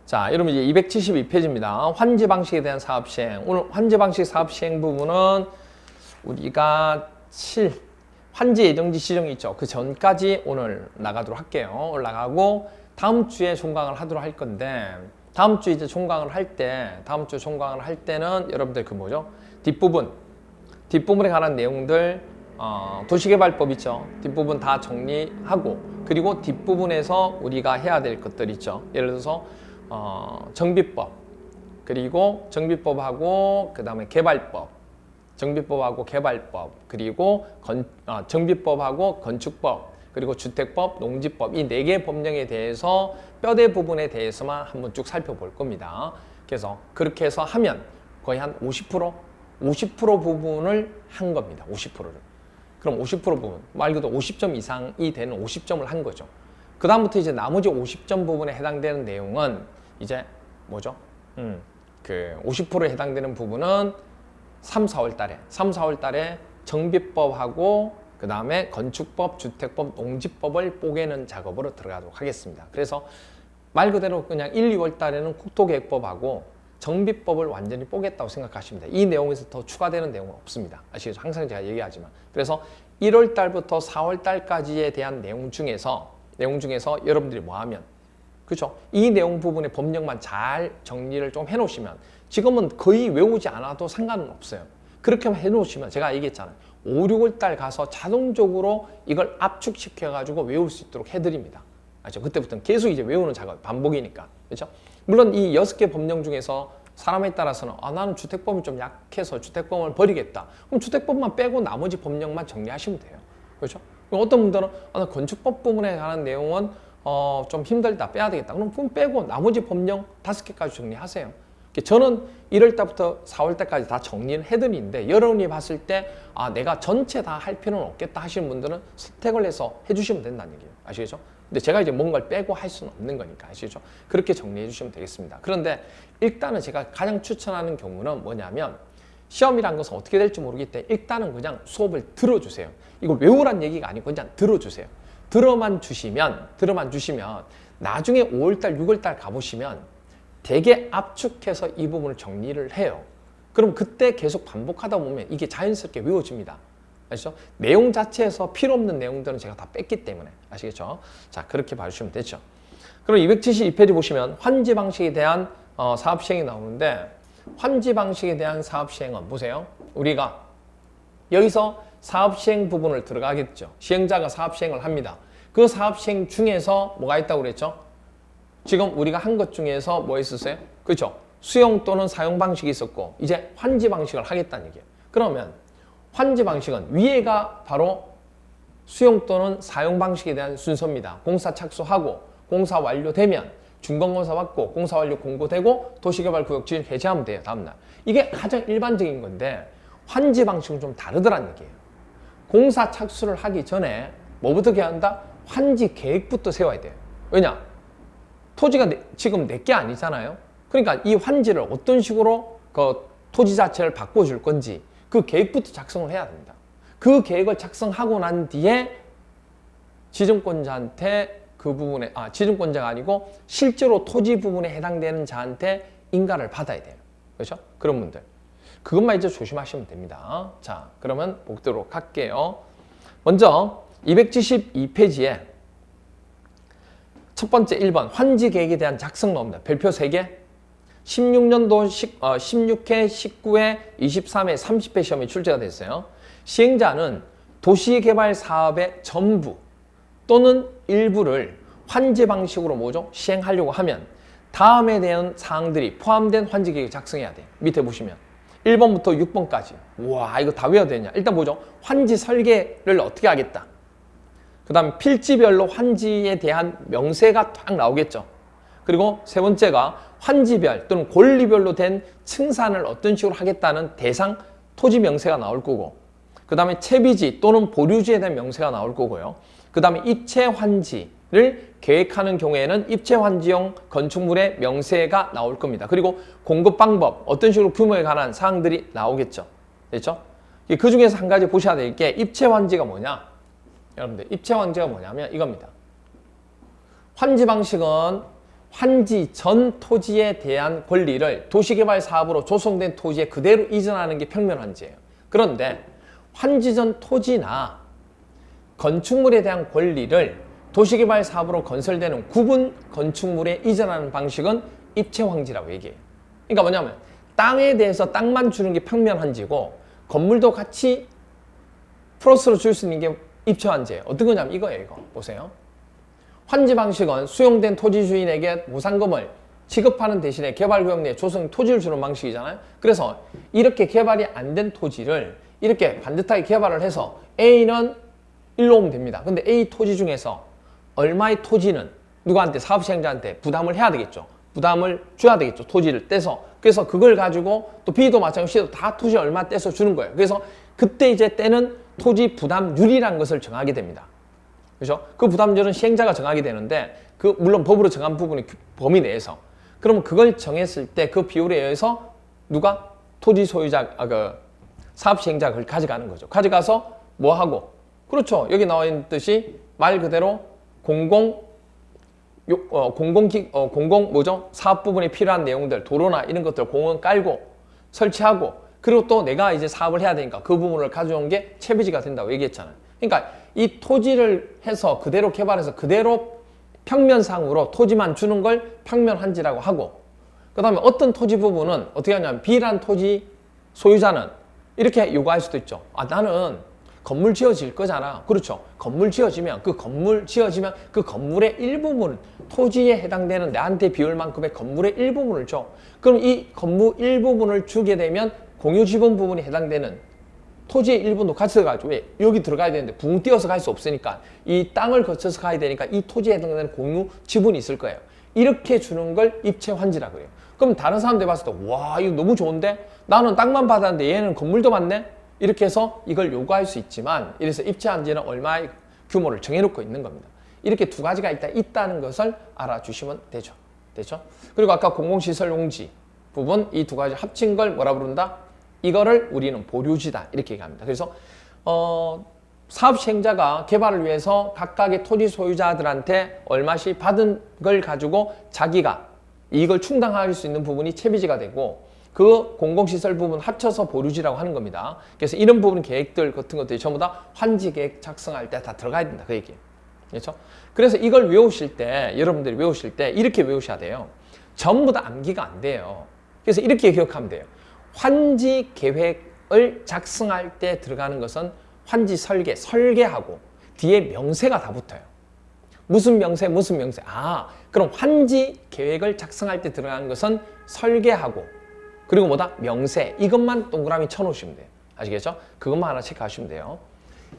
자, 여러분 이제 272페이지입니다. 환지 방식에 대한 사업 시행. 오늘 환지 방식 사업 시행 부분은 우리가 7 환지 예정지 지정이 있죠. 그 전까지 오늘 나가도록 할게요. 올라가고 다음 주에 종강을 하도록 할 건데 다음 주 이제 종강을 할 때는 여러분들 그 뭐죠? 뒷부분에 관한 내용들 도시개발법 있죠. 뒷부분 다 정리하고 그리고 뒷부분에서 우리가 해야 될 것들 있죠. 예를 들어서 정비법 그리고 정비법하고 그 다음에 개발법 정비법하고 개발법 그리고 정비법하고 건축법 그리고 주택법, 농지법 이 4개 법령에 대해서 뼈대 부분에 대해서만 한번 쭉 살펴볼 겁니다. 그래서 그렇게 해서 하면 거의 한 50% 부분을 한 겁니다. 50%를. 그럼 50% 부분 말 그대로 50점 이상이 되는 50점을 한 거죠. 그 다음부터 이제 나머지 50점 부분에 해당되는 내용은 이제 뭐죠? 그 50%에 해당되는 부분은 3, 4월 달에 정비법하고 그 다음에 건축법, 주택법, 농지법을 뽀개는 작업으로 들어가도록 하겠습니다. 그래서 말 그대로 그냥 1, 2월 달에는 국토계획법하고 정비법을 완전히 뽀겠다고 생각하시면 돼요. 이 내용에서 더 추가되는 내용은 없습니다. 아시겠죠? 항상 제가 얘기하지만. 그래서 1월 달부터 4월 달까지에 대한 내용 중에서 여러분들이 뭐 하면 그렇죠? 이 내용 부분의 법령만 잘 정리를 좀 해놓으시면 지금은 거의 외우지 않아도 상관은 없어요. 그렇게만 해놓으시면 제가 얘기했잖아요. 5, 6월 달 가서 자동적으로 이걸 압축시켜가지고 외울 수 있도록 해드립니다. 알죠? 그때부터는 계속 이제 외우는 작업, 반복이니까. 그렇죠? 물론 이 6개 법령 중에서 사람에 따라서는 나는 주택법이 좀 약해서 주택법을 버리겠다. 그럼 주택법만 빼고 나머지 법령만 정리하시면 돼요. 그렇죠? 어떤 분들은 나 건축법 부분에 관한 내용은 좀 힘들다 빼야 되겠다. 그럼 빼고 나머지 법령 5개까지 정리하세요. 저는 1월 달부터 4월 달까지 다 정리를 해드리는데 여러분이 봤을 때 내가 전체 다 할 필요는 없겠다 하시는 분들은 선택을 해서 해주시면 된다는 얘기예요. 아시겠죠? 근데 제가 이제 뭔가를 빼고 할 수는 없는 거니까 아시죠? 그렇게 정리해 주시면 되겠습니다. 그런데 일단은 제가 가장 추천하는 경우는 뭐냐면 시험이란 것은 어떻게 될지 모르기 때문에 일단은 그냥 수업을 들어주세요. 이걸 외우란 얘기가 아니고 그냥 들어주세요. 들어만 주시면 나중에 5월달, 6월달 가보시면 되게 압축해서 이 부분을 정리를 해요. 그럼 그때 계속 반복하다 보면 이게 자연스럽게 외워집니다. 아시죠? 내용 자체에서 필요 없는 내용들은 제가 다 뺐기 때문에 아시겠죠? 자, 그렇게 봐주시면 되죠. 그럼 272페이지 보시면 환지 방식에 대한 사업 시행이 나오는데 환지 방식에 대한 사업 시행은 보세요. 우리가 여기서 사업 시행 부분을 들어가겠죠. 시행자가 사업 시행을 합니다. 그 사업 시행 중에서 뭐가 있다고 그랬죠? 지금 우리가 한 것 중에서 뭐 있었어요? 그렇죠? 수용 또는 사용 방식이 있었고 이제 환지 방식을 하겠다는 얘기예요. 그러면 환지 방식은 위에가 바로 수용 또는 사용 방식에 대한 순서입니다. 공사 착수하고 공사 완료되면 준공검사 받고 공사 완료 공고되고 도시개발구역 지정 해제하면 돼요. 다음날. 이게 가장 일반적인 건데 환지 방식은 좀 다르더란 얘기예요. 공사 착수를 하기 전에 뭐부터 해야 한다? 환지 계획부터 세워야 돼요. 왜냐? 토지가 지금 내게 아니잖아요. 그러니까 이 환지를 어떤 식으로 그 토지 자체를 바꿔줄 건지 그 계획부터 작성을 해야 됩니다. 그 계획을 작성하고 난 뒤에 지정권자한테 그 부분에 지정권자가 아니고 실제로 토지 부분에 해당되는 자한테 인가를 받아야 돼요. 그렇죠? 그런 분들 그것만 이제 조심하시면 됩니다. 자, 그러면 보도록 할게요. 먼저 272페이지에 첫 번째 1번 환지 계획에 대한 작성 나옵니다. 별표 3개 16년도 16회, 19회, 23회, 30회 시험이 출제가 됐어요. 시행자는 도시개발 사업의 전부 또는 일부를 환지 방식으로 뭐죠? 시행하려고 하면 다음에 대한 사항들이 포함된 환지 계획을 작성해야 돼요. 밑에 보시면 1번부터 6번까지. 와, 이거 다 외워야 되냐? 일단 뭐죠? 환지 설계를 어떻게 하겠다. 그 다음 필지별로 환지에 대한 명세가 딱 나오겠죠. 그리고 세 번째가 환지별 또는 권리별로 된 층산을 어떤 식으로 하겠다는 대상 토지 명세가 나올 거고 그 다음에 채비지 또는 보류지에 대한 명세가 나올 거고요. 그 다음에 입체 환지를 계획하는 경우에는 입체 환지용 건축물의 명세가 나올 겁니다. 그리고 공급 방법, 어떤 식으로 규모에 관한 사항들이 나오겠죠. 됐죠? 그 중에서 한 가지 보셔야 될 게 입체 환지가 뭐냐? 여러분들 입체 환지가 뭐냐면 이겁니다. 환지 방식은 환지 전 토지에 대한 권리를 도시개발 사업으로 조성된 토지에 그대로 이전하는 게 평면 환지예요. 그런데 환지 전 토지나 건축물에 대한 권리를 도시개발 사업으로 건설되는 구분 건축물에 이전하는 방식은 입체 환지라고 얘기해요. 그러니까 뭐냐면 땅에 대해서 땅만 주는 게 평면 환지고 건물도 같이 플러스로 줄 수 있는 게 입체 환지예요. 어떤 거냐면 이거예요. 이거 보세요. 환지 방식은 수용된 토지 주인에게 보상금을 지급하는 대신에 개발구역 내에 조성 토지를 주는 방식이잖아요. 그래서 이렇게 개발이 안 된 토지를 이렇게 반듯하게 개발을 해서 A는 일로 오면 됩니다. 근데 A 토지 중에서 얼마의 토지는 누구한테 사업 시행자한테 부담을 해야 되겠죠. 부담을 줘야 되겠죠. 토지를 떼서. 그래서 그걸 가지고 또 B도 마찬가지로 다 토지 얼마 떼서 주는 거예요. 그래서 그때 이제 떼는 토지 부담률이라는 것을 정하게 됩니다. 그죠? 그 부담률은 시행자가 정하게 되는데 그 물론 법으로 정한 부분이 범위 내에서 그러면 그걸 정했을 때 그 비율에 의해서 누가 토지 소유자 그 사업 시행자가 그걸 가져가는 거죠. 가져가서 뭐 하고 그렇죠. 여기 나와 있듯이 말 그대로 공공 사업 부분에 필요한 내용들 도로나 이런 것들 공원 깔고 설치하고 그리고 또 내가 이제 사업을 해야 되니까 그 부분을 가져온 게 채비지가 된다고 얘기했잖아요. 그러니까 이 토지를 해서 그대로 개발해서 그대로 평면상으로 토지만 주는 걸 평면 환지라고 하고 그 다음에 어떤 토지 부분은 어떻게 하냐면 B란 토지 소유자는 이렇게 요구할 수도 있죠. 아 나는 건물 지어질 거잖아. 그렇죠. 건물 지어지면 그 건물의 일부분 토지에 해당되는 내한테 비율만큼의 건물의 일부분을 줘. 그럼 이 건물 일부분을 주게 되면 공유 지분 부분이 해당되는 토지의 일부분도 같이 들어가죠. 왜? 여기 들어가야 되는데 붕 띄어서 갈 수 없으니까 이 땅을 거쳐서 가야 되니까 이 토지에 해당되는 공유 지분이 있을 거예요. 이렇게 주는 걸 입체 환지라고 해요. 그럼 다른 사람들 봤을 때 와 이거 너무 좋은데 나는 땅만 받았는데 얘는 건물도 받네? 이렇게 해서 이걸 요구할 수 있지만 이래서 입체 환지는 얼마의 규모를 정해놓고 있는 겁니다. 이렇게 두 가지가 있다는 것을 알아주시면 되죠. 됐죠? 그리고 아까 공공시설 용지 부분 이 두 가지 합친 걸 뭐라 부른다? 이거를 우리는 보류지다 이렇게 얘기합니다. 그래서 사업 시행자가 개발을 위해서 각각의 토지 소유자들한테 얼마씩 받은 걸 가지고 자기가 이걸 충당할 수 있는 부분이 채비지가 되고 그 공공시설 부분 합쳐서 보류지라고 하는 겁니다. 그래서 이런 부분 계획들 같은 것들이 전부 다 환지 계획 작성할 때 다 들어가야 된다 그 얘기예요. 그렇죠? 그래서 이걸 외우실 때 여러분들이 외우실 때 이렇게 외우셔야 돼요. 전부 다 암기가 안 돼요. 그래서 이렇게 기억하면 돼요. 환지 계획을 작성할 때 들어가는 것은 환지 설계하고 뒤에 명세가 다 붙어요. 무슨 명세? 아, 그럼 환지 계획을 작성할 때 들어가는 것은 설계하고 그리고 뭐다? 명세. 이것만 동그라미 쳐놓으시면 돼요. 아시겠죠? 그것만 하나 체크하시면 돼요.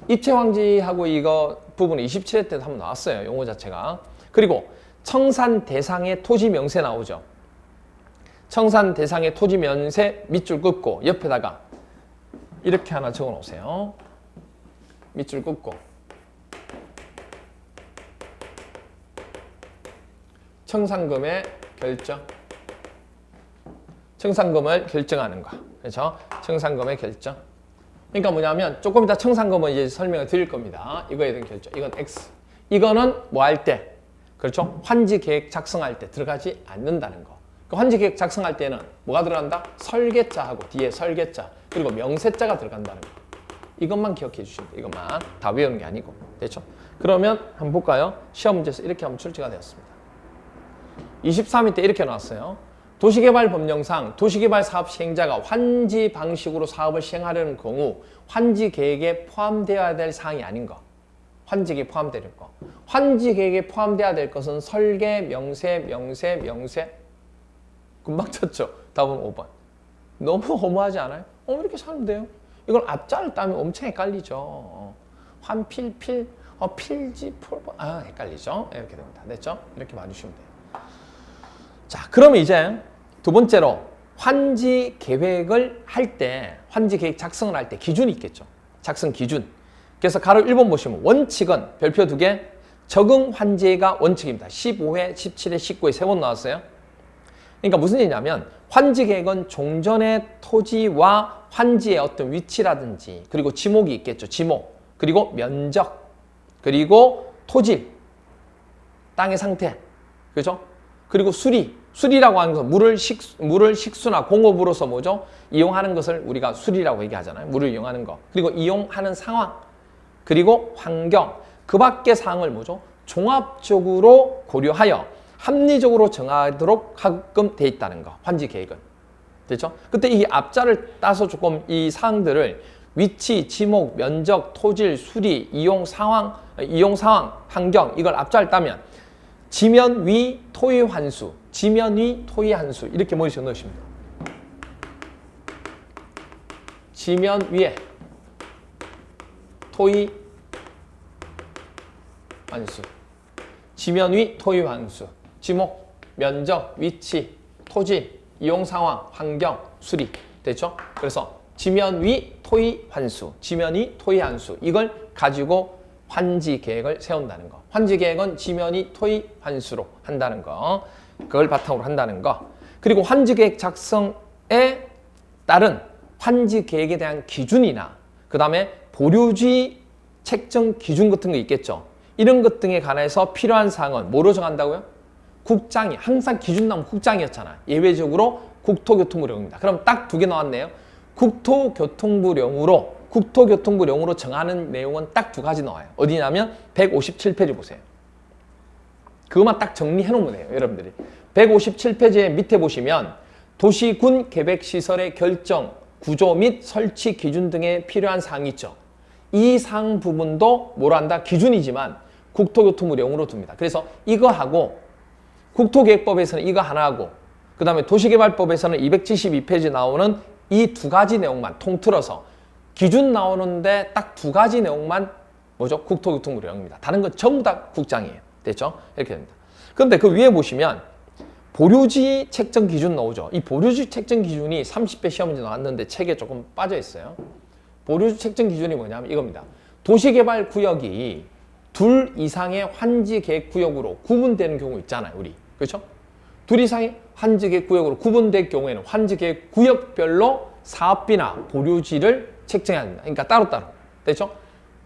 입체 환지하고 이거 부분이 27회 때도 한번 나왔어요. 용어 자체가. 그리고 청산 대상의 토지 명세 나오죠. 청산 대상의 토지 면세 밑줄 긋고 옆에다가 이렇게 하나 적어 놓으세요. 밑줄 긋고 청산금의 결정. 청산금을 결정하는 거. 그렇죠? 청산금의 결정. 그러니까 뭐냐면 조금 이따 청산금은 이제 설명을 드릴 겁니다. 이거에 대한 결정. 이건 X. 이거는 뭐 할 때? 그렇죠? 환지 계획 작성할 때 들어가지 않는다는 거. 그 환지 계획 작성할 때는 뭐가 들어간다? 설계자하고 뒤에 설계자 그리고 명세자가 들어간다는 거. 이것만 기억해 주시면 돼요. 이것만 다 외우는 게 아니고. 됐죠? 그러면 한번 볼까요? 시험 문제에서 이렇게 한번 출제가 되었습니다. 23회 때 이렇게 나왔어요. 도시개발법령상 도시개발 사업 시행자가 환지 방식으로 사업을 시행하려는 경우 환지 계획에 포함되어야 될 사항이 아닌 거. 환지 계획에 포함되는 거. 환지 계획에 포함되어야 될 것은 설계, 명세. 금방 쳤죠. 답은 5번. 너무 허무하지 않아요? 이렇게 사면 돼요. 이걸 앞자를 따면 엄청 헷갈리죠. 환필, 필지, 폴, 헷갈리죠. 이렇게 됩니다. 됐죠? 이렇게 봐주시면 돼요. 자, 그러면 이제 두 번째로 환지 계획을 할 때, 환지 계획 작성을 할 때 기준이 있겠죠. 작성 기준. 그래서 가로 1번 보시면 원칙은 별표 2개, 적응 환지가 원칙입니다. 15회, 17회, 19회 3번 나왔어요. 그러니까 무슨 얘기냐면 환지 계획은 종전의 토지와 환지의 어떤 위치라든지 그리고 지목이 있겠죠. 지목, 그리고 면적, 그리고 토질, 땅의 상태, 그죠? 그리고 수리라고 하는 것은 물을 식수나 공업으로서 뭐죠? 이용하는 것을 우리가 수리라고 얘기하잖아요. 물을 이용하는 거. 그리고 이용하는 상황. 그리고 환경. 그 밖의 사항을 뭐죠? 종합적으로 고려하여 합리적으로 정하도록 하게끔 돼 있다는 거. 환지 계획은. 됐죠? 그때 이 앞자를 따서 조금 이 사항들을 위치, 지목, 면적, 토질, 수리, 이용 상황, 환경 이걸 앞자를 따면 지면 위 토의 환수, 지면 위 토의 환수 이렇게 머릿속에 넣으십니다. 지면 위에 토의 환수, 지면 위 토의 환수, 지목, 면적, 위치, 토지, 이용 상황, 환경, 수리 됐죠? 그래서 지면 위 토의 환수, 지면 위 토의 환수 이걸 가지고 환지 계획을 세운다는 거. 환지 계획은 지면 위 토의 환수로 한다는 거. 그걸 바탕으로 한다는 거. 그리고 환지 계획 작성에 따른 환지 계획에 대한 기준이나 그 다음에 보류지 책정 기준 같은 거 있겠죠. 이런 것 등에 관해서 필요한 사항은 뭐로 정한다고요? 국장이. 항상 기준 나오면 국장이었잖아. 예외적으로 국토교통부령입니다. 그럼 딱 두 개 나왔네요. 국토교통부령으로 정하는 내용은 딱 두 가지 나와요. 어디냐면 157페이지 보세요. 그것만 딱 정리해 놓으면 돼요. 여러분들이. 157페이지에 밑에 보시면 도시군 계획시설의 결정, 구조 및 설치 기준 등에 필요한 사항이 있죠. 이 사항 부분도 뭐로 한다? 기준이지만 국토교통부령으로 둡니다. 그래서 이거 하고 국토계획법에서는 이거 하나 하고 그 다음에 도시개발법에서는 272페이지 나오는 이 두 가지 내용만 통틀어서 기준 나오는데 딱 두 가지 내용만 뭐죠? 국토교통부령입니다. 다른 건 전부 다 국장이에요. 됐죠? 이렇게 됩니다. 그런데 그 위에 보시면 보류지 책정 기준 나오죠. 이 보류지 책정 기준이 30배 시험 문제 나왔는데 책에 조금 빠져 있어요. 보류지 책정 기준이 뭐냐면 이겁니다. 도시개발구역이 둘 이상의 환지계획구역으로 구분되는 경우 있잖아요. 우리. 그렇죠? 둘 이상의 환지계획구역으로 구분될 경우에는 환지계획구역별로 사업비나 보류지를 책정해야 합니다. 그러니까 따로따로. 됐죠?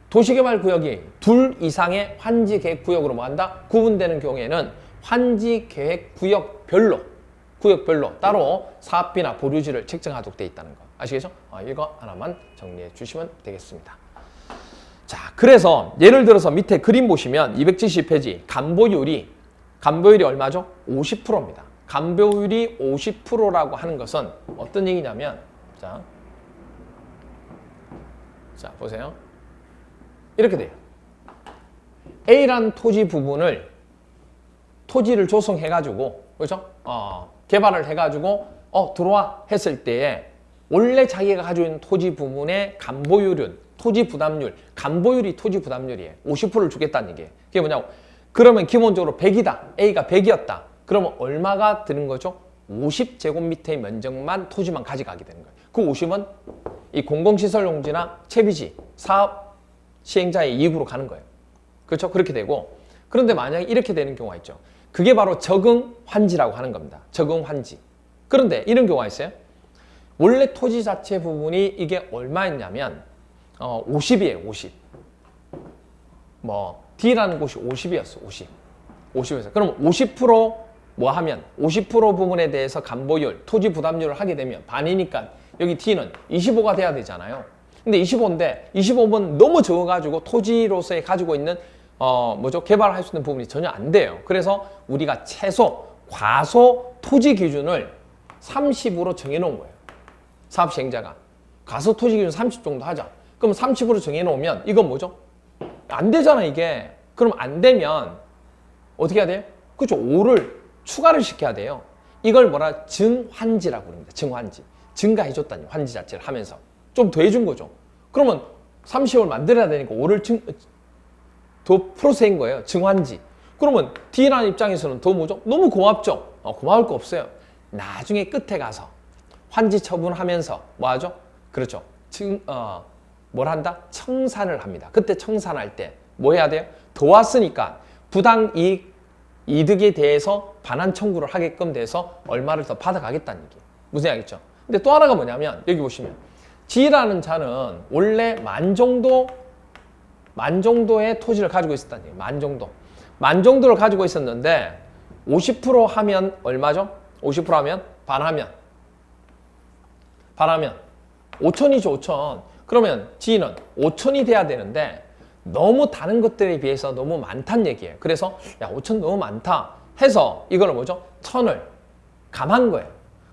도시개발구역이 둘 이상의 환지계획구역으로 뭐 한다? 구분되는 경우에는 환지계획구역별로 따로 사업비나 보류지를 책정하도록 되어 있다는 거. 아시겠죠? 이거 하나만 정리해 주시면 되겠습니다. 자, 그래서 예를 들어서 밑에 그림 보시면 270페이지 간보율이 얼마죠? 50%입니다. 간보율이 50%라고 하는 것은 어떤 얘기냐면 자 보세요. 이렇게 돼요. A라는 토지 부분을 토지를 조성해가지고 그렇죠? 개발을 해가지고 들어와 했을 때에 원래 자기가 가지고 있는 토지 부분의 간보율은 토지 부담률, 간보율이 토지 부담률이에요. 50%를 주겠다는 얘기예요. 그게 뭐냐고? 그러면 기본적으로 100이다. A가 100이었다. 그러면 얼마가 드는 거죠? 50제곱미터의 면적만 토지만 가져가게 되는 거예요. 그 50은 이 공공시설용지나 채비지, 사업 시행자의 이익으로 가는 거예요. 그렇죠? 그렇게 되고 그런데 만약에 이렇게 되는 경우가 있죠. 그게 바로 적응환지라고 하는 겁니다. 적응환지. 그런데 이런 경우가 있어요. 원래 토지 자체 부분이 이게 얼마였냐면 50이에요. 50. D라는 곳이 50이었어. 50에서. 그럼 50% 하면 50% 부분에 대해서 간보율, 토지 부담률을 하게 되면 반이니까 여기 D는 25가 돼야 되잖아요. 근데 25인데 25는 너무 적어가지고 토지로서의 가지고 있는 개발할 수 있는 부분이 전혀 안 돼요. 그래서 우리가 최소, 과소 토지 기준을 30으로 정해놓은 거예요. 사업 시행자가. 과소 토지 기준 30 정도 하자. 그럼 30으로 정해놓으면 이건 뭐죠? 안 되잖아, 이게. 그럼 안 되면 어떻게 해야 돼요? 그렇죠. 5를 추가를 시켜야 돼요. 이걸 증환지라고 합니다. 증환지. 증가해줬다니, 환지 자체를 하면서. 좀 더 해준 거죠. 그러면 30을 만들어야 되니까 5를 더 플러스인 거예요. 증환지. 그러면 D라는 입장에서는 더 뭐죠? 너무 고맙죠? 고마울 거 없어요. 나중에 끝에 가서 환지 처분하면서 뭐 하죠? 그렇죠. 뭘 한다? 청산을 합니다. 그때 청산할 때 뭐 해야 돼요? 더 왔으니까 부당 이득에 대해서 반환 청구를 하게끔 돼서 얼마를 더 받아가겠다는 얘기예요. 무슨 얘기겠죠? 근데 또 하나가 뭐냐면 여기 보시면 G라는 자는 원래 만 정도의 토지를 가지고 있었다는 얘기예요. 만 정도를 가지고 있었는데 50% 하면 얼마죠? 50% 하면 반하면 5천이죠. 5천. 그러면 G는 5천이 돼야 되는데 너무 다른 것들에 비해서 너무 많다는 얘기예요. 그래서 야 5천 너무 많다 해서 이거는 뭐죠? 1000을 감한 거예요.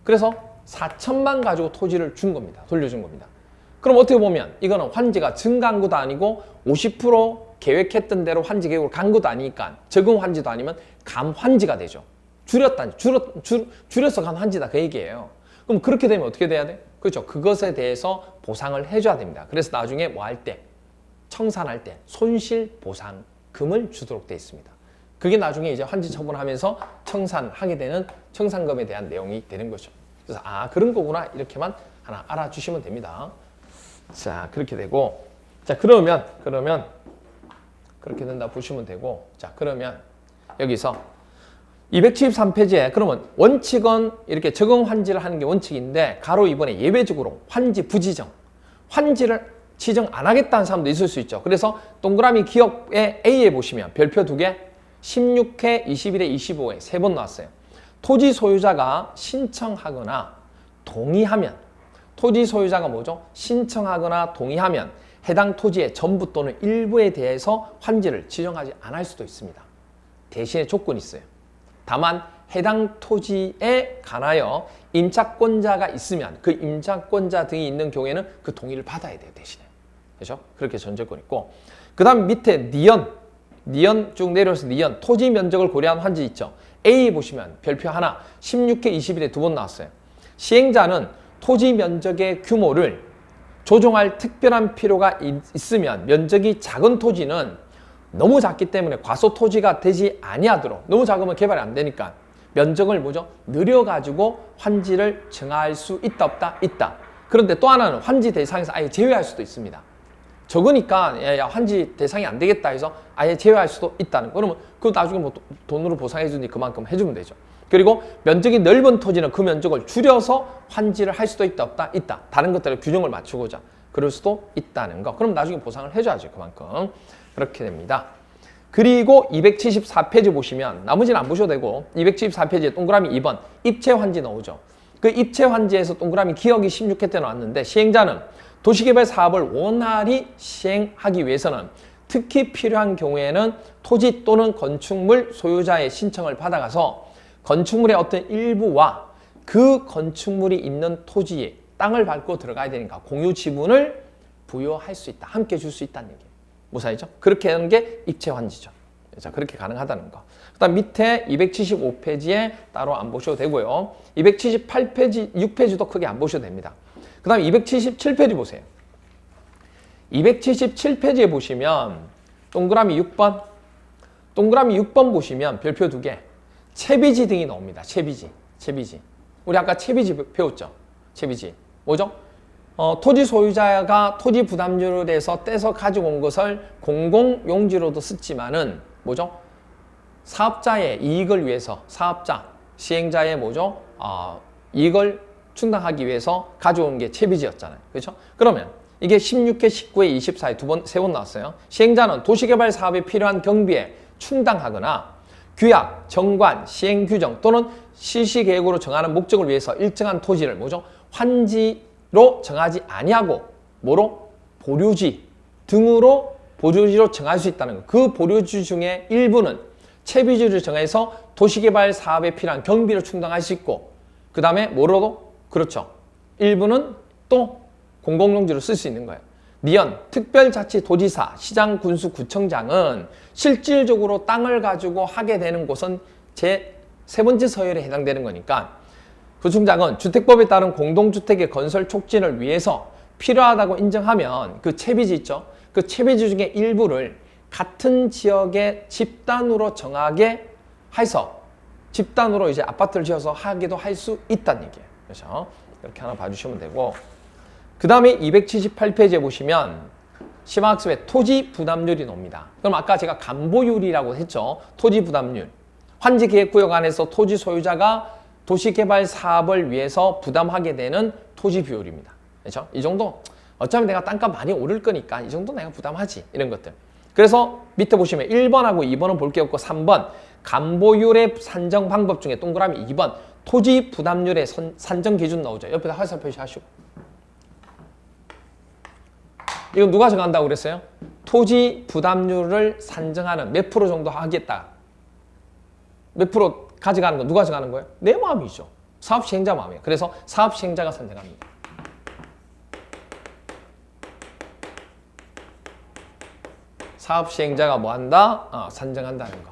그래서 4천만 가지고 토지를 준 겁니다. 돌려준 겁니다. 그럼 어떻게 보면 이거는 환지가 증가한 것도 아니고 50% 계획했던 대로 환지 계획으로 간 것도 아니니까 적응 환지도 아니면 감 환지가 되죠. 줄여서 간 환지다 그 얘기예요. 그럼 그렇게 되면 어떻게 돼야 돼? 그렇죠. 그것에 대해서 보상을 해줘야 됩니다. 그래서 나중에 뭐 할 때, 청산할 때 손실보상금을 주도록 되어 있습니다. 그게 나중에 이제 환지 처분하면서 청산하게 되는 청산금에 대한 내용이 되는 거죠. 그래서 그런 거구나 이렇게만 하나 알아주시면 됩니다. 자 그렇게 되고 자 그러면 그렇게 된다 보시면 되고 자 그러면 여기서 273페이지에 그러면 원칙은 이렇게 적응 환지를 하는 게 원칙인데 가로 2번에 예외적으로 환지 부지정 환지를 지정 안 하겠다는 사람도 있을 수 있죠. 그래서 동그라미 기억에 A에 보시면 별표 2개 16회, 21회, 25회 3번 나왔어요. 토지 소유자가 신청하거나 동의하면 토지 소유자가 뭐죠? 신청하거나 동의하면 해당 토지의 전부 또는 일부에 대해서 환지를 지정하지 않을 수도 있습니다. 대신에 조건이 있어요. 다만 해당 토지에 관하여 임차권자가 있으면 그 임차권자 등이 있는 경우에는 그 동의를 받아야 돼요. 대신에. 그렇죠? 그렇게 전제권이 있고 그 다음 밑에 니언 쭉 내려서 니언 토지 면적을 고려한 환지 있죠. A 보시면 별표 하나 16회 21회 2번 나왔어요. 시행자는 토지 면적의 규모를 조정할 특별한 필요가 있으면 면적이 작은 토지는 너무 작기 때문에 과소 토지가 되지 아니하도록 너무 작으면 개발이 안 되니까 면적을 뭐죠? 늘려가지고 환지를 정할 수 있다 없다? 있다. 그런데 또 하나는 환지 대상에서 아예 제외할 수도 있습니다. 적으니까 야 환지 대상이 안 되겠다 해서 아예 제외할 수도 있다는 거. 그러면 그거 나중에 뭐 돈으로 보상해 주니 그만큼 해주면 되죠. 그리고 면적이 넓은 토지는 그 면적을 줄여서 환지를 할 수도 있다 없다? 있다. 다른 것들을 균형을 맞추고자 그럴 수도 있다는 거. 그럼 나중에 보상을 해줘야죠. 그만큼. 그렇게 됩니다. 그리고 274페이지 보시면 나머지는 안 보셔도 되고 274페이지에 동그라미 2번 입체 환지 나오죠. 그 입체 환지에서 동그라미 기억이 16회 때 나왔는데 시행자는 도시개발 사업을 원활히 시행하기 위해서는 특히 필요한 경우에는 토지 또는 건축물 소유자의 신청을 받아가서 건축물의 어떤 일부와 그 건축물이 있는 토지에 땅을 밟고 들어가야 되니까 공유 지분을 부여할 수 있다. 함께 줄 수 있다는 얘기예요. 무사히죠? 그렇게 하는 게 입체 환지죠. 자, 그렇게 가능하다는 거. 그 다음 밑에 275페이지에 따로 안 보셔도 되고요. 278페이지, 6페이지도 크게 안 보셔도 됩니다. 그 다음 277페이지 보세요. 277페이지에 보시면 동그라미 6번 동그라미 6번 보시면 별표 2개 채비지 등이 나옵니다. 채비지. 우리 아까 채비지 배웠죠? 채비지. 뭐죠? 토지 소유자가 토지 부담률에서 떼서 가지고 온 것을 공공용지로도 쓰지만은 뭐죠? 사업자의 이익을 위해서 사업자, 시행자의 뭐죠? 이익을 충당하기 위해서 가져온 게 채비지였잖아요. 그렇죠? 그러면 이게 16회, 19회, 24회 세 번 나왔어요. 시행자는 도시개발 사업에 필요한 경비에 충당하거나 규약, 정관, 시행규정 또는 실시계획으로 정하는 목적을 위해서 일정한 토지를 뭐죠? 환지로 정하지 아니하고 뭐로? 보류지 등으로 보류지로 정할 수 있다는 거. 그 보류지 중에 일부는 채비지를 정해서 도시개발 사업에 필요한 경비를 충당할 수 있고 그 다음에 뭐로도? 그렇죠. 일부는 또 공공용지로 쓸 수 있는 거예요. 니언, 특별자치도지사, 시장, 군수, 구청장은 실질적으로 땅을 가지고 하게 되는 곳은 제3 번째 서열에 해당되는 거니까 구청장은 주택법에 따른 공동주택의 건설 촉진을 위해서 필요하다고 인정하면 그 채비지 있죠? 그 채비지 중에 일부를 같은 지역의 집단으로 정하게 해서 집단으로 이제 아파트를 지어서 하기도 할 수 있다는 얘기예요. 그래서 이렇게 하나 봐주시면 되고 그 다음에 278페이지에 보시면 시방학습에 토지 부담률이 나옵니다. 그럼 아까 제가 간보율이라고 했죠. 토지 부담률. 환지계획구역 안에서 토지 소유자가 도시개발 사업을 위해서 부담하게 되는 토지 비율입니다. 그렇죠? 이 정도 어차피 내가 땅값 많이 오를 거니까 이 정도 내가 부담하지. 이런 것들. 그래서 밑에 보시면 1번하고 2번은 볼 게 없고 3번 간보율의 산정 방법 중에 동그라미 2번 토지 부담률의 산정 기준 나오죠. 옆에다 화살 표시하시고. 이거 누가 정한다고 그랬어요? 토지 부담률을 산정하는 몇 프로 정도 하겠다. 몇 프로 가져가는 건 누가 정하는 거예요? 내 마음이죠. 사업 시행자 마음이에요. 그래서 사업 시행자가 산정합니다. 사업 시행자가 뭐 한다? 산정한다는 거.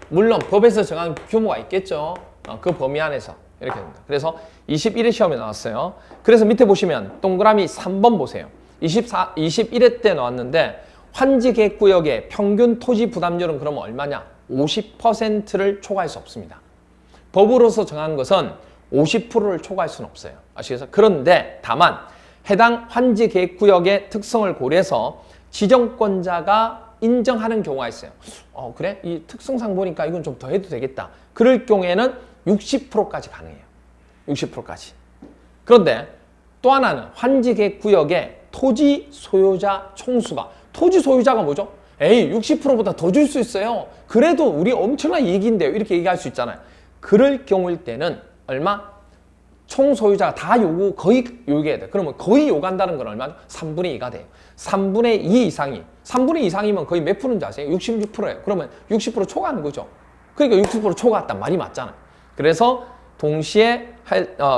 물론 법에서 정한 규모가 있겠죠. 그 범위 안에서 이렇게 됩니다. 그래서 21회 시험에 나왔어요. 그래서 밑에 보시면 동그라미 3번 보세요. 21회 때 나왔는데 환지계획구역의 평균 토지 부담률은 그러면 얼마냐? 50%를 초과할 수 없습니다. 법으로서 정한 것은 50%를 초과할 수는 없어요. 아시겠어요? 그런데 다만 해당 환지계획구역의 특성을 고려해서 지정권자가 인정하는 경우가 있어요. 그래? 이 특성상 보니까 이건 좀 더 해도 되겠다. 그럴 경우에는 60%까지 가능해요. 60%까지. 그런데 또 하나는 환지계획구역의 토지 소유자 총수가, 토지 소유자가 뭐죠? 에이 60%보다 더 줄 수 있어요. 그래도 우리 엄청난 이익인데요. 이렇게 얘기할 수 있잖아요. 그럴 경우일 때는 얼마? 총 소유자가 다 거의 요구해야 돼. 그러면 거의 요구한다는 건 얼마죠? 3분의 2가 돼요. 3분의 2 이상이. 3분의 2 이상이면 거의 몇 프로인지 아세요? 66%예요. 그러면 60% 초과하는 거죠. 그러니까 60% 초과했단 말이 맞잖아요. 그래서 동시에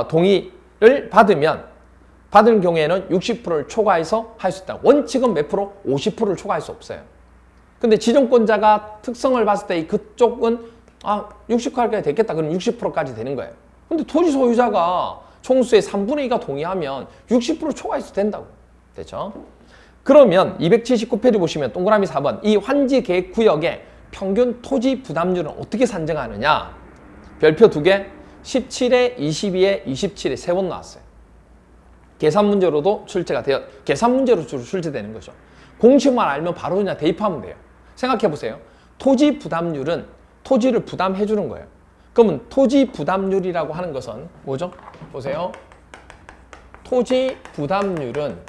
동의를 받은 경우에는 60%를 초과해서 할 수 있다. 원칙은 몇 프로? 50%를 초과할 수 없어요. 근데 지정권자가 특성을 봤을 때 그쪽은 60%까지 됐겠다. 그럼 60%까지 되는 거예요. 근데 토지 소유자가 총수의 3분의 2가 동의하면 60% 초과해서 된다고. 됐죠? 그러면 279페이지 보시면 동그라미 4번 이 환지계획구역의 평균 토지 부담률은 어떻게 산정하느냐? 별표 2개 17에 22에 27에 3번 나왔어요. 계산 문제로도 출제가 되어 계산 문제로 주로 출제되는 거죠. 공식만 알면 바로 그냥 대입하면 돼요. 생각해 보세요. 토지 부담률은 토지를 부담해 주는 거예요. 그러면 토지 부담률이라고 하는 것은 뭐죠? 보세요. 토지 부담률은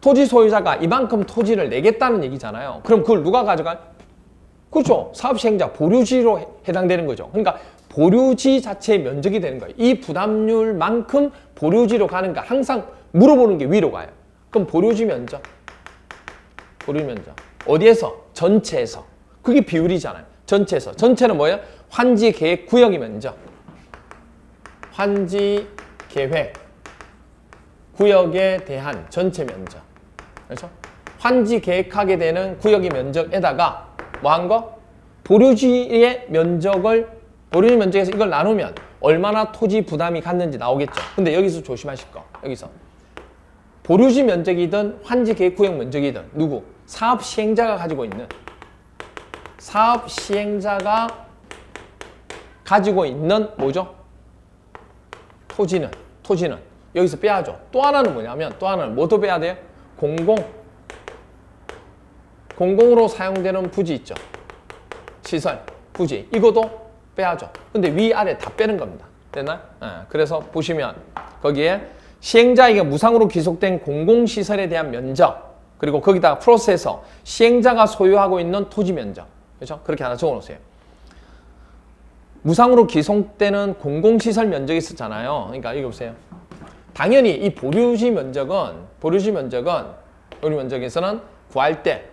토지 소유자가 이만큼 토지를 내겠다는 얘기잖아요. 그럼 그걸 누가 가져가요? 그렇죠. 사업시행자 보류지로 해당되는 거죠. 그러니까 보류지 자체의 면적이 되는 거예요. 이 부담률만큼 보류지로 가는가 항상 물어보는 게 위로 가요. 그럼 보류지 면적. 보류 면적. 어디에서? 전체에서. 그게 비율이잖아요. 전체에서. 전체는 뭐예요? 환지 계획 구역의 면적. 환지 계획 구역에 대한 전체 면적. 그렇죠? 환지 계획하게 되는 구역의 면적에다가 뭐 한 거? 보류지의 면적을 보류지 면적에서 이걸 나누면 얼마나 토지 부담이 갔는지 나오겠죠. 근데 여기서 조심하실 거. 여기서 보류지 면적이든 환지 계획 구역 면적이든 누구? 사업 시행자가 가지고 있는 사업 시행자가 가지고 있는 뭐죠? 토지는 여기서 빼야죠. 또 하나는 뭐냐면 또 하나는 뭐도 빼야 돼요? 공공으로 사용되는 부지 있죠. 시설, 부지 이거도 빼야죠. 근데 위아래 다 빼는 겁니다. 됐나요? 그래서 보시면 거기에 시행자에게 무상으로 귀속된 공공시설에 대한 면적 그리고 거기다가 플러스해서 시행자가 소유하고 있는 토지 면적 그렇죠? 그렇게 하나 적어놓으세요. 무상으로 귀속되는 공공시설 면적이 있었잖아요. 그러니까 이거 보세요. 당연히 이 보류지 면적은 우리 면적에서는 구할 때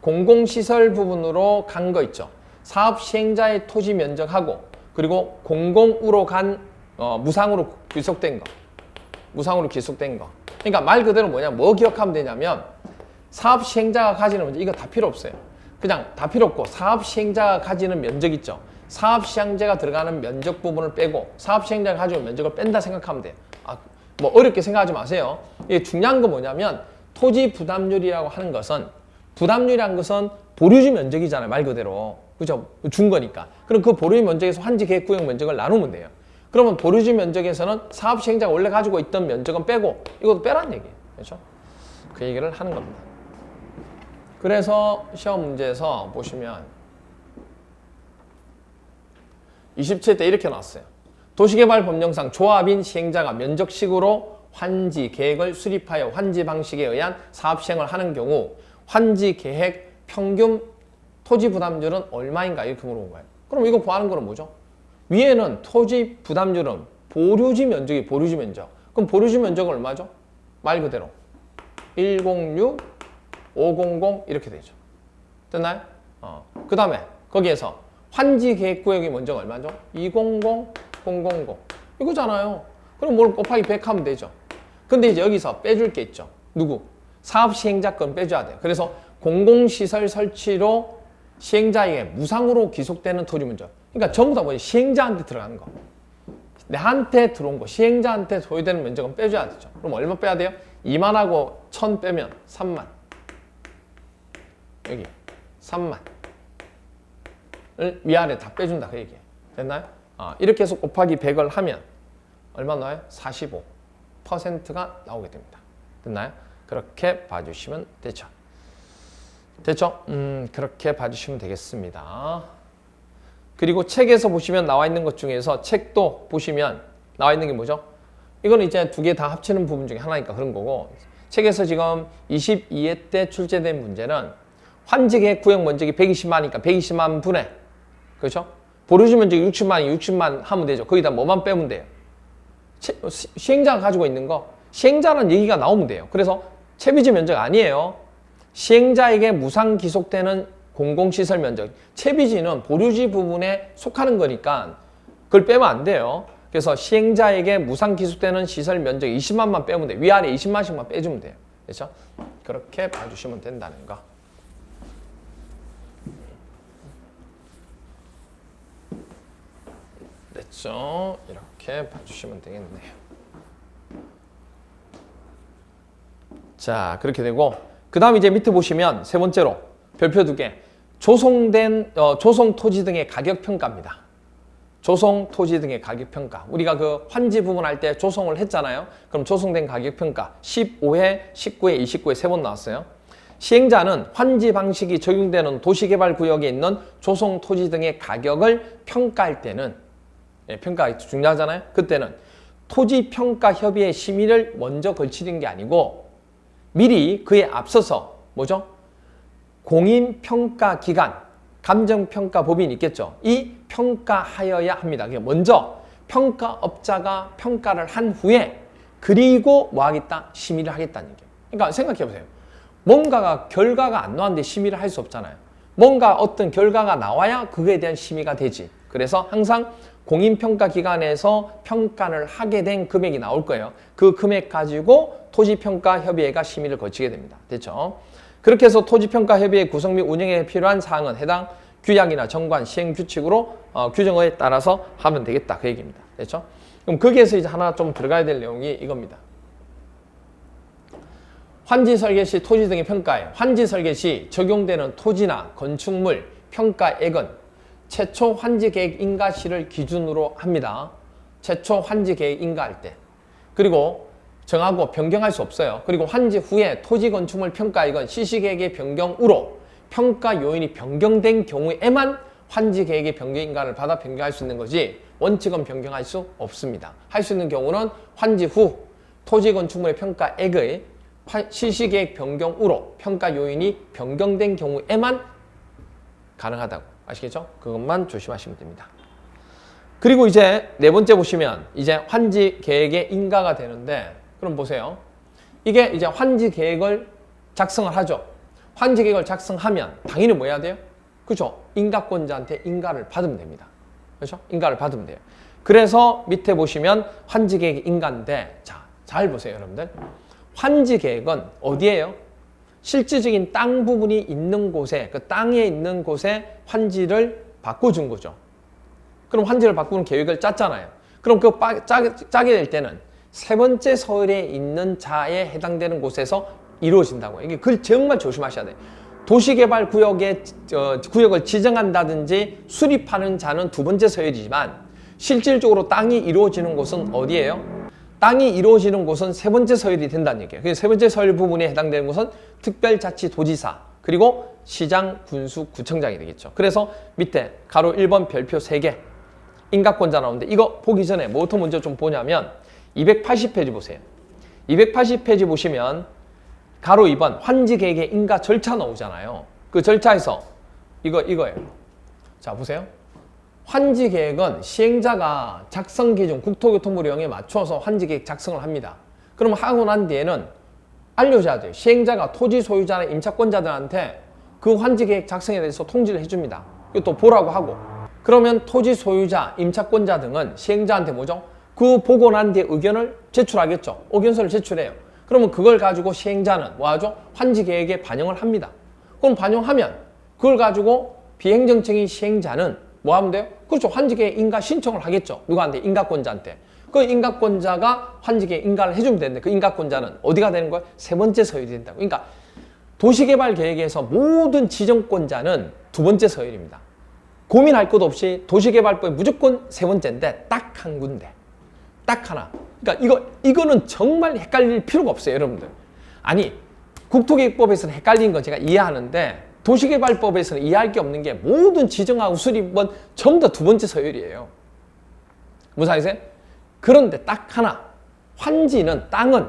공공시설 부분으로 간 거 있죠. 사업 시행자의 토지 면적하고 그리고 공공으로 간 무상으로 귀속된 거. 그러니까 말 그대로 뭐냐? 뭐 기억하면 되냐면 사업 시행자가 가지는 면적 이거 다 필요 없어요. 그냥 다 필요 없고 사업 시행자가 가지는 면적 있죠. 사업 시행자가 들어가는 면적 부분을 빼고 사업 시행자가 가지고 면적을 뺀다 생각하면 돼요. 뭐 어렵게 생각하지 마세요. 이게 중요한 건 뭐냐면 토지 부담률이라고 하는 것은 부담률이라는 것은 보류지 면적이잖아요. 말 그대로. 그죠? 준 거니까. 그럼 그 보류지 면적에서 환지 계획 구역 면적을 나누면 돼요. 그러면 보류지 면적에서는 사업 시행자가 원래 가지고 있던 면적은 빼고 이것도 빼라는 얘기예요. 그렇죠? 그 얘기를 하는 겁니다. 그래서 시험 문제에서 보시면 27때 이렇게 나왔어요. 도시개발법령상 조합인 시행자가 면적식으로 환지 계획을 수립하여 환지 방식에 의한 사업 시행을 하는 경우 환지 계획 평균 토지 부담률은 얼마인가 이렇게 물어본 거예요. 그럼 이거 구하는 거는 뭐죠? 위에는 토지 부담률은 보류지 면적이 보류지 면적. 그럼 보류지 면적은 얼마죠? 말 그대로 106, 500 이렇게 되죠. 됐나요? 그 다음에 거기에서 환지 계획구역의 면적 얼마죠? 200, 000 이거잖아요. 그럼 뭘 곱하기 100 하면 되죠. 근데 이제 여기서 빼줄 게 있죠. 누구? 사업 시행자권 빼줘야 돼요. 그래서 공공시설 설치로 시행자에게 무상으로 기속되는 토지 면적. 그러니까 전부 다 뭐지? 시행자한테 들어가는 거. 내한테 들어온 거, 시행자한테 소유되는 면적은 빼줘야 되죠. 그럼 얼마 빼야 돼요? 2만하고 1000 빼면 3만. 여기 3만. 을 위아래 다 빼준다 그 얘기예요. 됐나요? 이렇게 해서 곱하기 100을 하면 얼마 나와요? 45%가 나오게 됩니다. 됐나요? 그렇게 봐주시면 되죠. 됐죠? 그렇게 봐주시면 되겠습니다. 그리고 책에서 보시면 나와 있는 것 중에서 책도 보시면 나와 있는 게 뭐죠? 이거는 이제 두 개 다 합치는 부분 중에 하나니까 그런 거고, 책에서 지금 22회 때 출제된 문제는 환지계획 구역 면적이 120만이니까 120만 분의, 그렇죠? 보류지 면적이 60만이 60만 하면 되죠. 거기다 뭐만 빼면 돼요? 시행자가 가지고 있는 거, 시행자는 얘기가 나오면 돼요. 그래서 채비지 면적 아니에요. 시행자에게 무상 기속되는 공공시설 면적. 채비지는 보류지 부분에 속하는 거니까 그걸 빼면 안 돼요. 그래서 시행자에게 무상 기속되는 시설 면적 20만만 빼면 돼요. 위아래 20만씩만 빼주면 돼요. 그렇죠? 그렇게 봐주시면 된다는 거. 됐죠? 이렇게 봐주시면 되겠네요. 자, 그렇게 되고, 그 다음 이제 밑에 보시면 세 번째로 별표 2개. 조성된, 조성 토지 등의 가격 평가입니다. 조성 토지 등의 가격 평가. 우리가 그 환지 부분 할 때 조성을 했잖아요. 그럼 조성된 가격 평가 15회, 19회, 29회 3번 나왔어요. 시행자는 환지 방식이 적용되는 도시개발 구역에 있는 조성 토지 등의 가격을 평가할 때는, 평가가 중요하잖아요. 그때는 토지평가협의회 심의를 먼저 거치는 게 아니고 미리 그에 앞서서 뭐죠? 공인평가기관, 감정평가법인이 있겠죠. 이 평가하여야 합니다. 먼저 평가업자가 평가를 한 후에 그리고 뭐 하겠다? 심의를 하겠다는 얘기예요. 그러니까 생각해 보세요. 뭔가가 결과가 안 나왔는데 심의를 할 수 없잖아요. 뭔가 어떤 결과가 나와야 그거에 대한 심의가 되지. 그래서 항상 공인평가기관에서 평가를 하게 된 금액이 나올 거예요. 그 금액 가지고 토지평가협의회가 심의를 거치게 됩니다. 됐죠? 그렇게 해서 토지평가협의회 구성 및 운영에 필요한 사항은 해당 규약이나 정관, 시행규칙으로 규정에 따라서 하면 되겠다. 그 얘기입니다. 됐죠? 그럼 거기에서 이제 하나 좀 들어가야 될 내용이 이겁니다. 환지 설계 시 토지 등의 평가에 환지 설계 시 적용되는 토지나 건축물 평가액은 최초 환지 계획 인가 시를 기준으로 합니다. 최초 환지 계획 인가할 때. 그리고 정하고 변경할 수 없어요. 그리고 환지 후에 토지 건축물 평가액은 시시계획의 변경으로 평가 요인이 변경된 경우에만 환지 계획의 변경 인가를 받아 변경할 수 있는 거지 원칙은 변경할 수 없습니다. 할 수 있는 경우는 환지 후 토지 건축물의 평가액의 시시계획 변경으로 평가 요인이 변경된 경우에만 가능하다고. 아시겠죠? 그것만 조심하시면 됩니다. 그리고 이제 네 번째 보시면 이제 환지 계획의 인가가 되는데, 그럼 보세요. 이게 이제 환지 계획을 작성을 하죠. 환지 계획을 작성하면 당연히 뭐 해야 돼요? 그죠? 인가권자한테 인가를 받으면 됩니다. 그렇죠? 인가를 받으면 돼요. 그래서 밑에 보시면 환지 계획 인가인데, 자, 잘 보세요, 여러분들. 환지 계획은 어디예요? 실질적인 땅 부분이 있는 곳에, 그 땅에 있는 곳에 환지를 바꿔준 거죠. 그럼 환지를 바꾸는 계획을 짰잖아요. 그럼 그 짜게 될 때는 세 번째 서열에 있는 자에 해당되는 곳에서 이루어진다고. 이게 그걸 정말 조심하셔야 돼요. 도시개발 구역에, 구역을 지정한다든지 수립하는 자는 두 번째 서열이지만 실질적으로 땅이 이루어지는 곳은 어디예요? 땅이 이루어지는 곳은 세 번째 서열이 된다는 얘기예요. 그래서 세 번째 서열 부분에 해당되는 곳은 특별자치도지사, 그리고 시장, 군수, 구청장이 되겠죠. 그래서 밑에 가로 1번 별표 3개 인가권자 나오는데, 이거 보기 전에 뭐부터 먼저 좀 보냐면 280페이지 보세요. 280페이지 보시면 가로 2번 환지계획의 인가 절차 나오잖아요. 그 절차에서 이거예요. 자, 보세요. 환지 계획은 시행자가 작성 기준 국토교통부 령에 맞춰서 환지 계획 작성을 합니다. 그럼 하고 난 뒤에는 알려줘야 돼요. 시행자가 토지 소유자나 임차권자들한테 그 환지 계획 작성에 대해서 통지를 해줍니다. 이것도 보라고 하고. 그러면 토지 소유자, 임차권자 등은 시행자한테 뭐죠? 그 보고 난 뒤에 의견을 제출하겠죠. 의견서를 제출해요. 그러면 그걸 가지고 시행자는 뭐 하죠? 환지 계획에 반영을 합니다. 그럼 반영하면 그걸 가지고 비행정청인 시행자는 뭐 하면 돼요? 그렇죠. 환지 계획 인가 신청을 하겠죠. 누구한테? 인가권자한테. 그 인가권자가 환지 계획 인가를 해주면 되는데 그 인가권자는 어디가 되는 거예요? 세 번째 서열이 된다고. 그러니까 도시개발 계획에서 모든 지정권자는 두 번째 서열입니다. 고민할 것 없이 도시개발법이 무조건 세 번째인데 딱 한 군데. 딱 하나. 그러니까 이거는 정말 헷갈릴 필요가 없어요, 여러분들. 아니, 국토계획법에서는 헷갈린 건 제가 이해하는데 도시개발법에서는 이해할 게 없는 게 모든 지정하고 수립은 전부 다 두 번째 서열이에요. 무슨 말이세요? 그런데 딱 하나. 환지는 땅은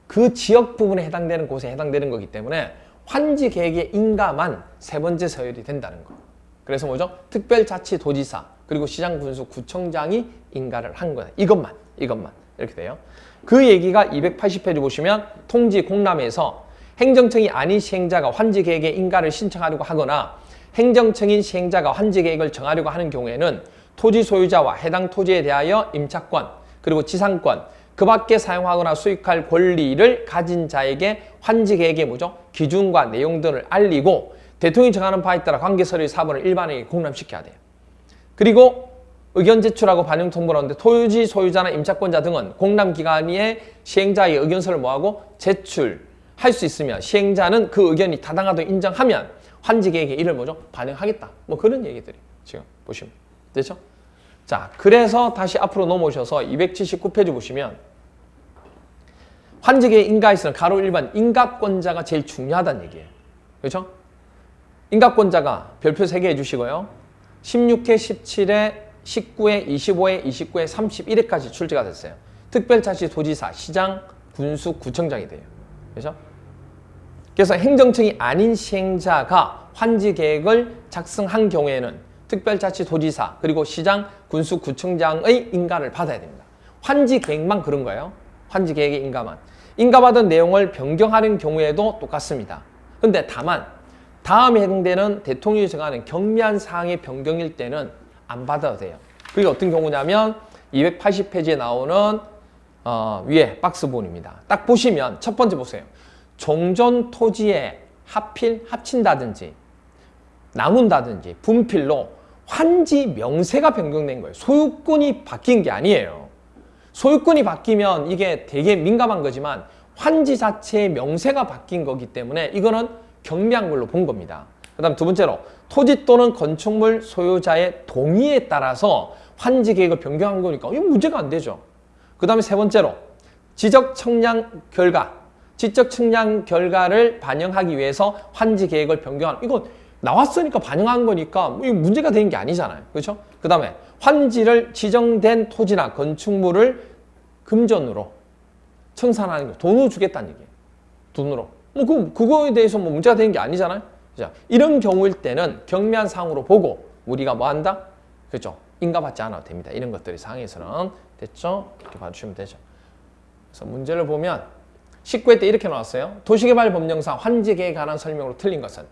그 지역 부분에 해당되는 곳에 해당되는 거기 때문에 환지 계획의 인가만 세 번째 서열이 된다는 거. 그래서 뭐죠? 특별자치도지사 그리고 시장군수 구청장이 인가를 한 거다. 이것만 이렇게 돼요. 그 얘기가 280페이지 보시면 통지 공람에서 행정청이 아닌 시행자가 환지 계획의 인가를 신청하려고 하거나 행정청인 시행자가 환지 계획을 정하려고 하는 경우에는 토지 소유자와 해당 토지에 대하여 임차권 그리고 지상권 그 밖에 사용하거나 수익할 권리를 가진 자에게 환지 계획의 뭐죠? 기준과 내용 등을 알리고 대통령이 정하는 바에 따라 관계 서류 사본을 일반에게 공람시켜야 돼요. 그리고 의견 제출하고 반영 통보를 하는데 토지 소유자나 임차권자 등은 공람기관에 시행자의 의견서를 뭐하고 제출할 수 있으면 시행자는 그 의견이 타당하다고 인정하면 환지계획에 이를 뭐죠? 반영하겠다. 뭐 그런 얘기들이 지금 보시면 되죠? 자, 그래서 다시 앞으로 넘어오셔서 279페이지 보시면 환지계획 인가에서는 가로 1번 인가권자가 제일 중요하다는 얘기예요. 그렇죠? 인가권자가 별표 3개 해주시고요. 16회, 17회, 19회, 25회, 29회, 31회까지 출제가 됐어요. 특별자치도지사, 시장, 군수, 구청장이 돼요. 그렇죠? 그래서 행정청이 아닌 시행자가 환지 계획을 작성한 경우에는 특별자치도지사, 그리고 시장, 군수, 구청장의 인가를 받아야 됩니다. 환지 계획만 그런 거예요. 환지 계획의 인가만. 인가받은 내용을 변경하는 경우에도 똑같습니다. 근데 다만 다음에 해당되는 대통령이 정하는 경미한 사항의 변경일 때는 안 받아도 돼요. 그게 어떤 경우냐면 280페이지에 나오는 위에 박스본입니다. 딱 보시면 첫 번째 보세요. 종전 토지에 하필 합친다든지 나눈다든지 분필로 환지 명세가 변경된 거예요. 소유권이 바뀐 게 아니에요. 소유권이 바뀌면 이게 되게 민감한 거지만 환지 자체의 명세가 바뀐 거기 때문에 이거는 경미한 걸로 본 겁니다. 그 다음 두 번째로 토지 또는 건축물 소유자의 동의에 따라서 환지 계획을 변경한 거니까 이거 문제가 안 되죠. 그 다음에 세 번째로 지적 측량 결과를 반영하기 위해서 환지 계획을 변경한 이거 나왔으니까 반영한 거니까 이거 문제가 되는 게 아니잖아요. 그렇죠? 그 다음에 환지를 지정된 토지나 건축물을 금전으로 청산하는 거 돈으로 주겠다는 얘기예요. 돈으로. 그거에 대해서 문제가 되는 게 아니잖아요. 자, 이런 경우일 때는 경미한 사항으로 보고 우리가 뭐 한다? 그렇죠? 인가받지 않아도 됩니다. 이런 것들이 사항에서는 됐죠? 이렇게 봐주시면 되죠. 그래서 문제를 보면 19회 때 이렇게 나왔어요. 도시개발법령상 환지계획에 관한 설명으로 틀린 것은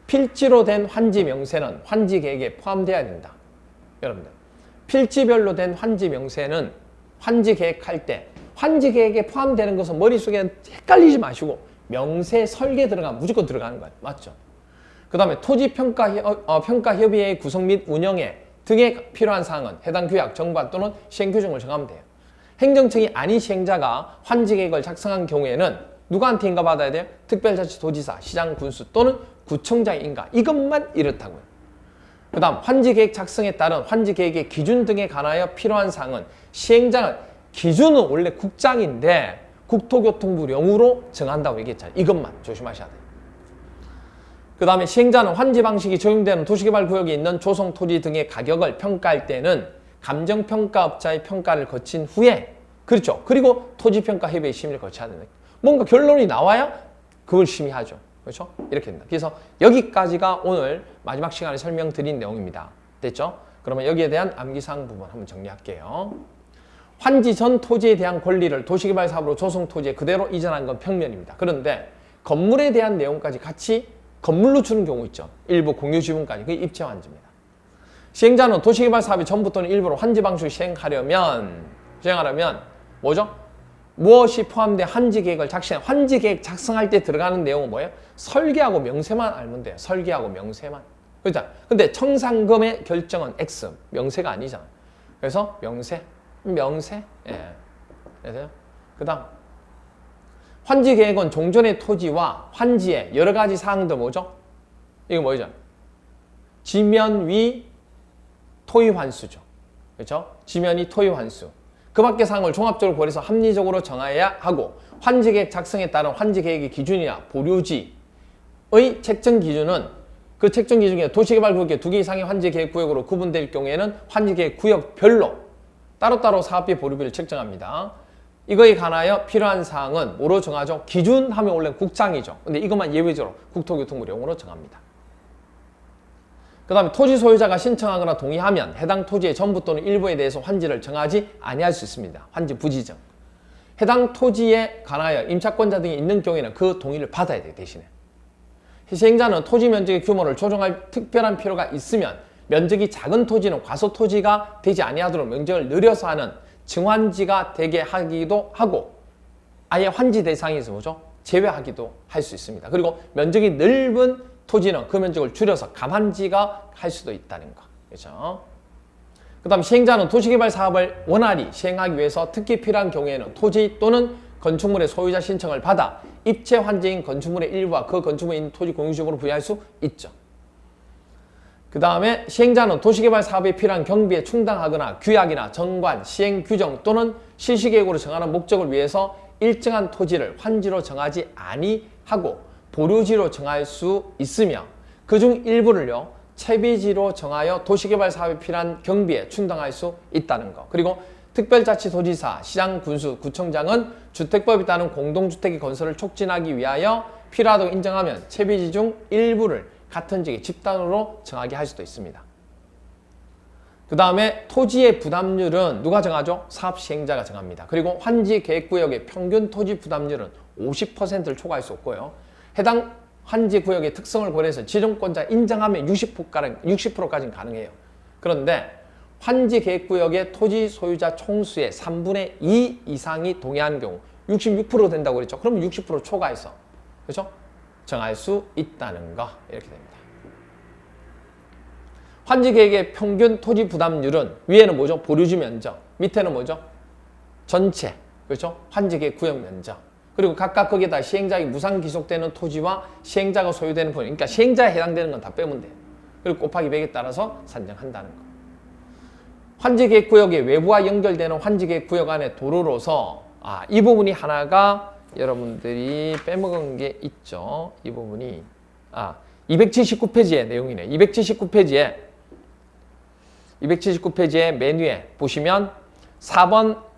필지로 된 환지 명세는 환지 계획에 포함되어야 된다. 여러분들 필지별로 된 환지 명세는 환지 계획할 때 환지 계획에 포함되는 것은 머릿속에 헷갈리지 마시고 명세 설계 들어가면 무조건 들어가는 거예요. 맞죠? 그 다음에 토지평가협의회 구성 및 운영에 등에 필요한 사항은 해당 규약, 정관 또는 시행규정을 정하면 돼요. 행정청이 아닌 시행자가 환지계획을 작성한 경우에는 누구한테 인가받아야 돼요? 특별자치도지사, 시장, 군수 또는 구청장의 인가. 이것만 이렇다고요. 그 다음 환지계획 작성에 따른 환지계획의 기준 등에 관하여 필요한 사항은 시행자는 기준은 원래 국장인데 국토교통부령으로 정한다고 얘기했잖아요. 이것만 조심하셔야 돼요. 그 다음에 시행자는 환지 방식이 적용되는 도시개발구역에 있는 조성 토지 등의 가격을 평가할 때는 감정평가업자의 평가를 거친 후에 그렇죠. 그리고 토지평가협의회 심의를 거쳐야 되는 뭔가 결론이 나와야 그걸 심의하죠. 그렇죠? 이렇게 됩니다. 그래서 여기까지가 오늘 마지막 시간에 설명드린 내용입니다. 됐죠? 그러면 여기에 대한 암기사항 부분 한번 정리할게요. 환지 전 토지에 대한 권리를 도시개발 사업으로 조성 토지에 그대로 이전한 건 평면입니다. 그런데 건물에 대한 내용까지 같이 건물로 주는 경우 있죠. 일부 공유 지분까지. 그게 입체 환지입니다. 시행자는 도시개발 사업이 전부 또는 일부로 환지 방식을 시행하려면 뭐죠? 무엇이 포함된 환지 계획을 환지 계획 작성할 때 들어가는 내용은 뭐예요? 설계하고 명세만 알면 돼요. 설계하고 명세만. 그렇죠? 근데 청산금의 결정은 X, 명세가 아니잖아. 그래서 명세. 예. 그래서요. 그다음 환지 계획은 종전의 토지와 환지의 여러 가지 사항들 뭐죠? 이거 뭐죠? 지면 위 토의 환수죠. 그렇죠? 지면이 토의 환수. 그 밖의 사항을 종합적으로 고려해서 합리적으로 정해야 하고 환지 계획 작성에 따른 환지 계획의 기준이나 보류지의 책정 기준은 그 책정 기준 중에 도시개발구역의 2개 이상의 환지 계획 구역으로 구분될 경우에는 환지 계획 구역별로 따로따로 사업비 보류비를 책정합니다. 이거에 관하여 필요한 사항은 뭐로 정하죠? 기준 하면 원래 국장이죠. 근데 이것만 예외적으로 국토교통부령으로 정합니다. 그 다음에 토지 소유자가 신청하거나 동의하면 해당 토지의 전부 또는 일부에 대해서 환지를 정하지 아니할 수 있습니다. 환지 부지정. 해당 토지에 관하여 임차권자 등이 있는 경우에는 그 동의를 받아야 돼요. 대신에. 시행자는 토지 면적의 규모를 조정할 특별한 필요가 있으면 면적이 작은 토지는 과소 토지가 되지 아니하도록 면적을 늘려서 하는 증환지가 되게 하기도 하고 아예 환지 대상에서 뭐죠? 제외하기도 할 수 있습니다. 그리고 면적이 넓은 토지는 그 면적을 줄여서 감환지가 할 수도 있다는 거. 그렇죠? 그 다음 시행자는 도시개발 사업을 원활히 시행하기 위해서 특히 필요한 경우에는 토지 또는 건축물의 소유자 신청을 받아 입체 환지인 건축물의 일부와 그 건축물에 있는 토지 공유적으로 부여할 수 있죠. 그 다음에 시행자는 도시개발 사업에 필요한 경비에 충당하거나 규약이나 정관, 시행 규정 또는 실시계획으로 정하는 목적을 위해서 일정한 토지를 환지로 정하지 아니하고 보류지로 정할 수 있으며 그중 일부를요 채비지로 정하여 도시개발 사업에 필요한 경비에 충당할 수 있다는 것. 그리고 특별자치도지사, 시장군수, 구청장은 주택법에 따른 공동주택의 건설을 촉진하기 위하여 필요하다고 인정하면 채비지 중 일부를 같은 지역의 집단으로 정하게 할 수도 있습니다. 그 다음에 토지의 부담률은 누가 정하죠? 사업시행자가 정합니다. 그리고 환지 계획구역의 평균 토지 부담률은 50%를 초과할 수 없고요. 해당 환지 구역의 특성을 고려해서 지정권자 인정하면 60%까지는 가능해요. 그런데 환지 계획구역의 토지 소유자 총수의 3분의 2 이상이 동의하는 경우 66% 된다고 그랬죠. 그러면 60% 초과해서 그렇죠? 정할 수 있다는 거 이렇게 됩니다. 환지 계획의 평균 토지 부담률은 위에는 뭐죠? 보류지 면적, 밑에는 뭐죠? 전체, 그렇죠? 환지 계획 구역 면적. 그리고 각각 거기에다 시행자에게 무상 기속되는 토지와 시행자가 소유되는 부분, 그러니까 시행자에 해당되는 건 다 빼면 돼요. 그리고 곱하기 100에 따라서 산정한다는 거. 환지 계획 구역의 외부와 연결되는 환지 계획 구역 안의 도로로서 이 부분이 하나가 여러분들이 빼먹은 게 있죠. 이 부분이 279페이지의 내용이네. 279페이지의 메뉴에 보시면 4번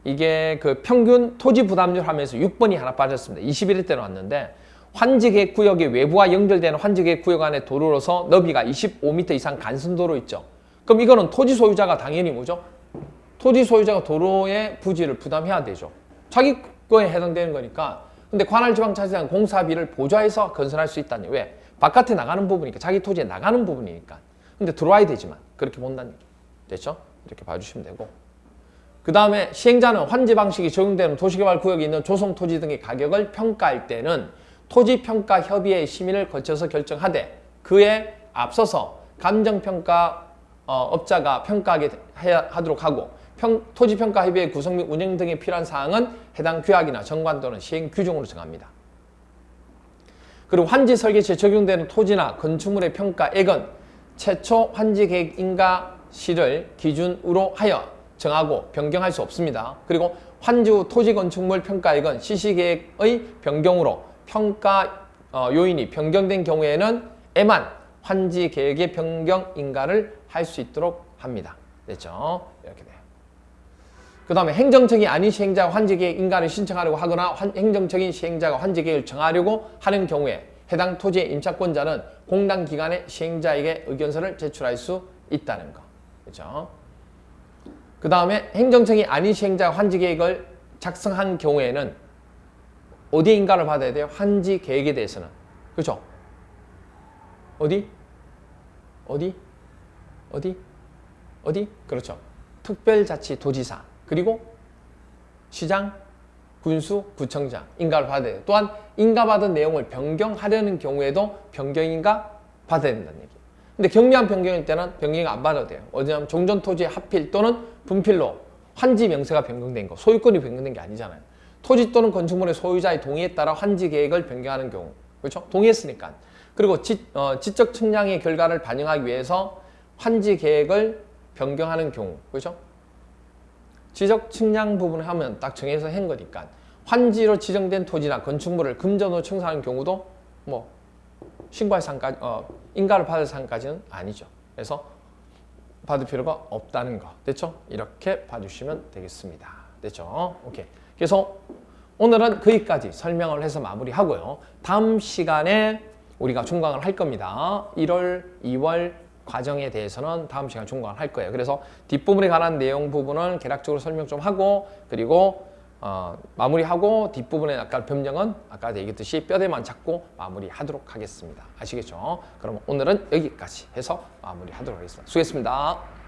이게 그 평균 토지 부담률 하면서 6번이 하나 빠졌습니다. 21일대로 왔는데 환지 계획 구역의 외부와 연결되는 환지 계획 구역 안의 도로로서 너비가 25m 이상 간선도로 있죠. 그럼 이거는 토지 소유자가 당연히 뭐죠? 토지 소유자가 도로의 부지를 부담해야 되죠. 자기 거에 해당되는 거니까. 근데 관할지방자치단은 공사비를 보좌해서 건설할 수 있다니. 왜? 바깥에 나가는 부분이니까. 자기 토지에 나가는 부분이니까. 근데 들어와야 되지만 그렇게 본다는 얘기. 됐죠? 이렇게 봐주시면 되고. 그 다음에 시행자는 환지 방식이 적용되는 도시개발 구역에 있는 조성 토지 등의 가격을 평가할 때는 토지평가협의회의 심의를 거쳐서 결정하되 그에 앞서서 감정평가 업자가 평가하게 하도록 하고 토지평가협의회 구성 및 운영 등에 필요한 사항은 해당 규약이나 정관 또는 시행 규정으로 정합니다. 그리고 환지 설계 시에 적용되는 토지나 건축물의 평가액은 최초 환지 계획 인가 시를 기준으로 하여 정하고 변경할 수 없습니다. 그리고 환지 후 토지 건축물 평가액은 실시계획의 변경으로 평가 요인이 변경된 경우에는 에만 환지 계획의 변경 인가를 할 수 있도록 합니다. 됐죠? 이렇게 돼요. 그 다음에 행정적인 아닌 시행자가 환지 계획 인가를 신청하려고 하거나 행정적인 시행자가 환지 계획을 정하려고 하는 경우에 해당 토지의 임차권자는 공단 기관의 시행자에게 의견서를 제출할 수 있다는 거. 그렇죠? 그 다음에 행정청이 아닌 시행자가 환지 계획을 작성한 경우에는 어디에 인가를 받아야 돼요? 환지 계획에 대해서는. 그렇죠? 어디? 그렇죠. 특별자치도지사 그리고 시장, 군수, 구청장 인가를 받아야 돼요. 또한 인가받은 내용을 변경하려는 경우에도 변경인가 받아야 된다는 얘기예요. 근데 경미한 변경일 때는 변경이 안 받아도 돼요. 어디냐면 종전토지의 합필 또는 분필로 환지 명세가 변경된 거, 소유권이 변경된 게 아니잖아요. 토지 또는 건축물의 소유자의 동의에 따라 환지 계획을 변경하는 경우, 그렇죠? 동의했으니까. 그리고 지적 측량의 결과를 반영하기 위해서 환지 계획을 변경하는 경우, 그렇죠? 지적 측량 부분을 하면 딱 정해서 한 거니까 환지로 지정된 토지나 건축물을 금전으로 청산하는 경우도 뭐 신고할 사항까지 인가를 받을 사항까지는 아니죠. 그래서 받을 필요가 없다는 거 됐죠? 이렇게 봐주시면 되겠습니다. 됐죠? 오케이. 그래서 오늘은 거기까지 설명을 해서 마무리하고요. 다음 시간에 우리가 종강을 할 겁니다. 1월, 2월 과정에 대해서는 다음 시간 종강을 할 거예요. 그래서 뒷부분에 관한 내용 부분은 개략적으로 설명 좀 하고 그리고 마무리하고 뒷부분에 아까 변경은 아까 얘기했듯이 뼈대만 잡고 마무리하도록 하겠습니다. 아시겠죠? 그럼 오늘은 여기까지 해서 마무리하도록 하겠습니다. 수고했습니다.